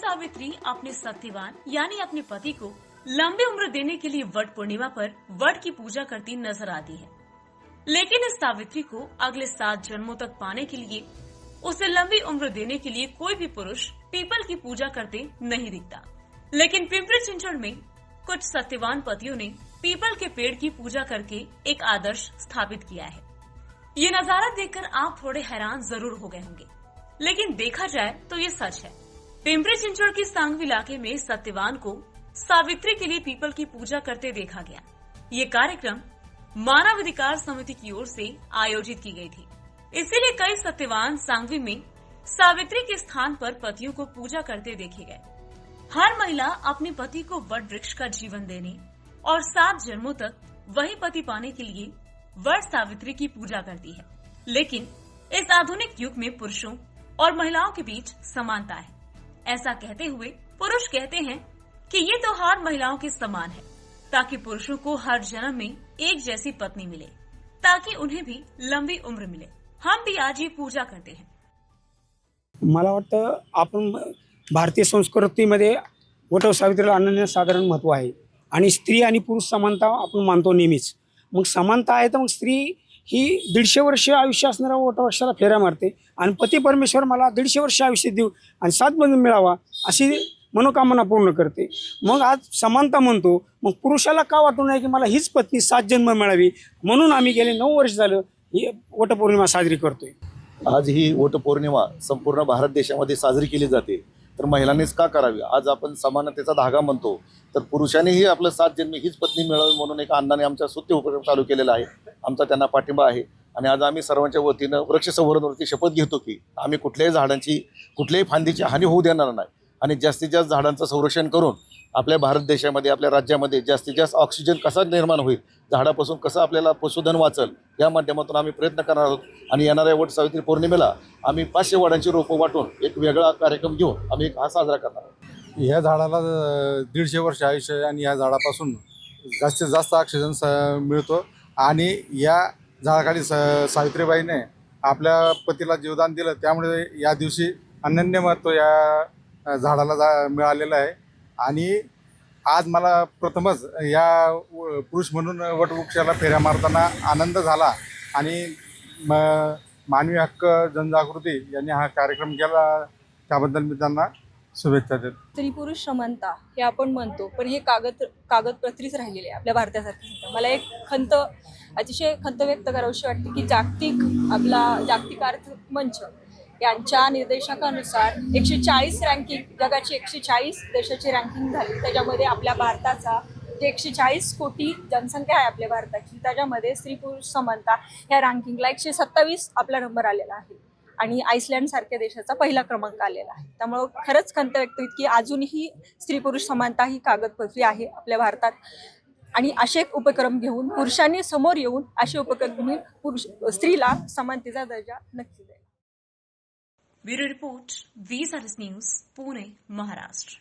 सावित्री अपने सत्यवान यानी अपने पति को लंबी उम्र देने के लिए वट पूर्णिमा पर वट की पूजा करती नजर आती है, लेकिन इस सावित्री को अगले 7 जन्मों तक पाने के लिए, उसे लंबी उम्र देने के लिए कोई भी पुरुष पीपल की पूजा करते नहीं दिखता। लेकिन पिंपरी चिंचवड़ में कुछ सत्यवान पतियों ने पीपल के पेड़ की पूजा करके एक आदर्श स्थापित किया है। ये नजारा देखकर आप थोड़े हैरान जरूर हो गए होंगे, लेकिन देखा जाए तो ये सच है। पिंपरी चिंचवड़ के सांगवी इलाके में सत्यवान को सावित्री के लिए पीपल की पूजा करते देखा गया। ये कार्यक्रम मानव अधिकार समिति की ओर से आयोजित की गई थी, इसीलिए कई सत्यवान सांगवी में सावित्री के स्थान पर पतियों को पूजा करते देखे गए। हर महिला अपने पति को वट वृक्ष का जीवन देने और 7 जन्मों तक वही पति पाने के लिए वट सावित्री की पूजा करती है। लेकिन इस आधुनिक युग में पुरुषों और महिलाओं के बीच समानता है। ऐसा कहते हुए पुरुष कहते हैं कि ये त्योहार महिलाओं के समान है, ताकि पुरुषों को हर जन्म में एक जैसी पत्नी मिले, ताकि उन्हें भी लंबी उम्र मिले। हम भी आज ये पूजा करते हैं। मला वाटतं आपण भारतीय संस्कृतीमध्ये वटसावित्रीला अनन्यसाधारण महत्त्व आहे आणि स्त्री आणि पुरुष समानता आपण मानतो नेहमीच। मग समानता आहे तर मग स्त्री ही 150 वर्ष आयुष्य असणाऱ्या वटवृक्षाला फेऱ्या मारते आणि पती परमेश्वर मला 150 वर्ष आयुष्य देऊ आणि 7 जन्म मिळावा अशी मनोकामना पूर्ण करते। मग आज समानता म्हणतो, मग पुरुषाला का वाटू नये की मला हीच पत्नी 7 जन्म मिळावी, म्हणून आम्ही गेले 9 वर्ष झालं ही वटपौर्णिमा साजरी करतोय। आज ही वटपौर्णिमा संपूर्ण भारत देशामध्ये साजरी केली जाते, तर महिलांनीच का करावी? आज आपण समानतेचा धागा म्हणतो, तर पुरुषांनीही आपलं 7 जन्मी हीच पत्नी मिळावी म्हणून एक अण्णाने आमच्या स्तुत्य उपक्रम चालू केलेला आहे। आमचा त्यांना पाठिंबा आहे आणि आज आम्ही सर्वांच्या वतीनं वृक्ष संवर्धनावरती शपथ घेतो की आम्ही कुठल्याही झाडांची, कुठल्याही फांदीची हानी होऊ देणार नाही आणि जास्तीत जास्त झाडांचं संरक्षण करून आपल्या भारत देशामध्ये, आपल्या राज्यामध्ये जास्तीत जास्त ऑक्सिजन कसा निर्माण होईल, झाडापासून कसं आपल्याला पशुधन वाचल, या माध्यमातून आम्ही प्रयत्न करणार आहोत। आणि येणाऱ्या वट सावित्री पौर्णिमेला आम्ही 500 वडांची रोपं वाटून एक वेगळा कार्यक्रम घेऊन आम्ही हा साजरा करणार आहोत। ह्या झाडाला 150 वर्ष आयुष्य आहे आणि या झाडापासून जास्तीत जास्त ऑक्सिजन मिळतो आणि या झाडाखाली सावित्रीबाईने आपल्या पतीला जीवदान दिलं, त्यामुळे या दिवशी अनन्य महत्त्व या झाडाला मिळालेलं आहे। आणि आज मला प्रथमच या पुरुष म्हणून वटवृक्षाला फेऱ्या मारताना आनंद झाला आणि मानवी हक्क जनजागृती यांनी हा कार्यक्रम केला, त्याबद्दल मी त्यांना शुभेच्छा देतो। स्त्री पुरुष समानता हे आपण म्हणतो, पण हे कागदपत्रीच राहिलेले आहे आपल्या भारतासारखं। मला एक अतिशय खंत व्यक्त करावीशी वाटते की जागतिक आर्थिक मंच यांच्या निर्देशकानुसार 140 रँकिंग, जगाची 140 देशाची रँकिंग झाली, त्याच्यामध्ये आपल्या भारताचा जे 140 कोटी जनसंख्या आहे आपल्या भारताची, त्याच्यामध्ये स्त्री पुरुष समानता ह्या रँकिंगला 127 आपला नंबर आलेला आहे आणि आईसलँड सारख्या देशाचा पहिला क्रमांक आलेला आहे। त्यामुळे खरंच खंत व्यक्त होईल की अजूनही स्त्री पुरुष समानता ही कागदपत्री आहे आपल्या भारतात आणि असे उपक्रम घेऊन पुरुषांनी समोर येऊन असे उपक्रम घेऊन स्त्रीला समानतेचा दर्जा नक्की द्यावा। Bureau report, VSRS news, Pune, Maharashtra.